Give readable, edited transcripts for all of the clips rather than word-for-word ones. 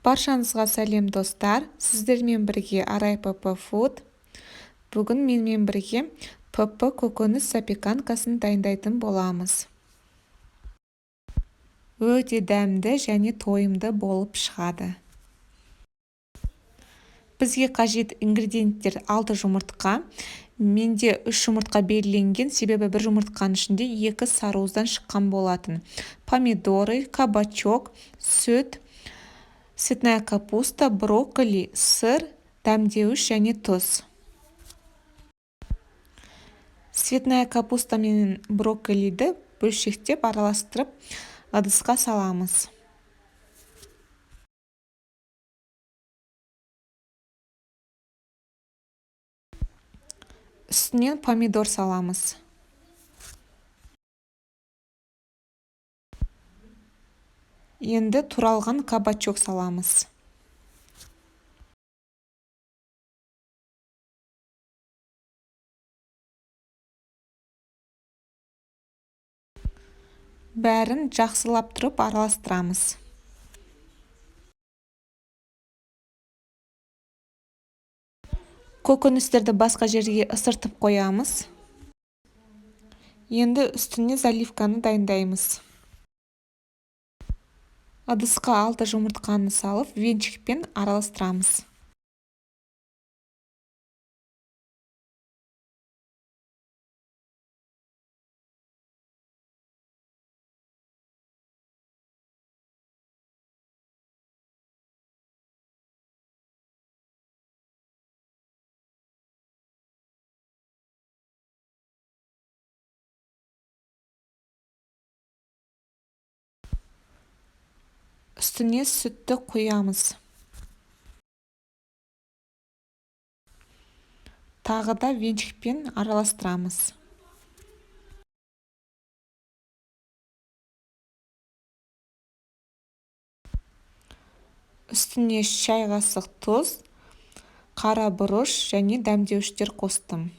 Баршаңызға сәлем достар, сіздермен бірге Арай ПП Food. Бүгін менімен бірге ПП көкөніс запеканкасын дайындайтын боламыз. Өте дәмді және тойымды болып шығады. Бізге қажет ингредиенттер 6 жұмыртқа. Менде 3 жұмыртқа белгіленген, себебі бір жұмыртқаның ішінде 2 сарыуыздан шыққан болатын. Помидоры, кабачок, сүт, цветная капуста, брокколи, сыр, дәмдеуіш және тұз. Цветная капуста мен брокколиді бөлшектеп араластырып ыдысқа саламыз. Үстінен помидор саламыз. Енді туралған кабачок саламыз. Бәрін жақсылап тұрып араластырамыз. Көкөністерді басқа жерге ысыртып қоямыз. Енді үстіне заливканы дайындаймыз. Ыдысқа 6 жұмыртқаны салып, венчикпен араластырамыз. Үстіне сүтті құямыз. Тағы да венчикпен араластырамыз. Үстіне шай қасық тұз, қара бұрыш және дәмдеуіштер қостым.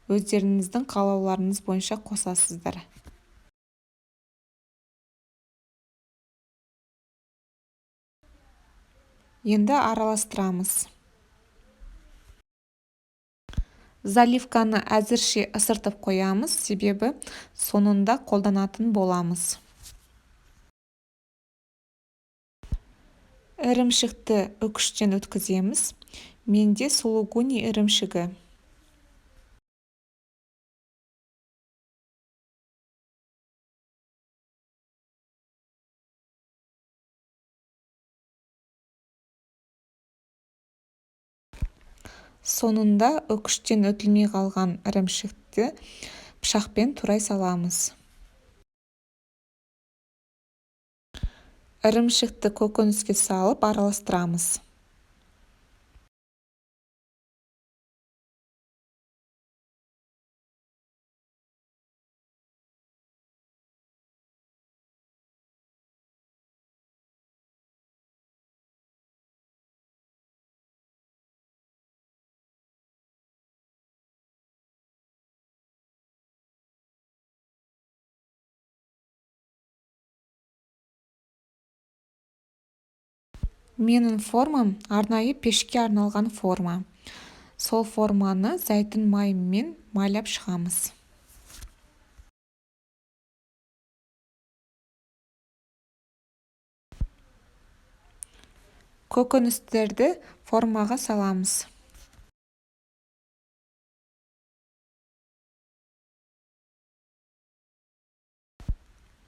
Өздеріңіздің қалауларыңыз бойынша қосасыздар. Енді араластырамыз. Заливканы әзірше ысыртып қоямыз, себебі соңында қолданатын боламыз. Ірімшікті үкіштен өткіземіз. Менде сулугуни ірімшігі. Соңында үкіштен өтілмей қалған ірімшікті пышақпен турай саламыз. Ірімшікті көкөніске салып араластырамыз. Менің формам арнайы пешке арналған форма. Сол форманы зәйтүн майымен майлап шығамыз. Көкөністерді формаға саламыз.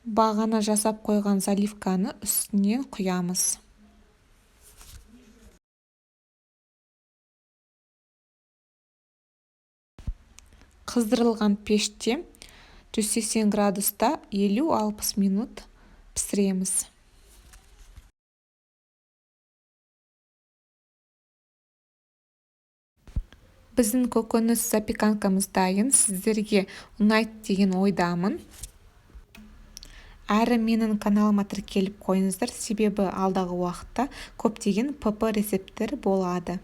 Бағана жасап қойған заливканы үстінен құямыз. Қыздырылған пеште 180 градуста 50-60 минут пісіреміз. Біздің көкөніс запеканкамыз дайын. Сіздерге ұнайды деген ойдамын. Әрі менің каналыма тіркеліп қойыңыздар, себебі алдағы уақытта көптеген ПП рецепттер болады.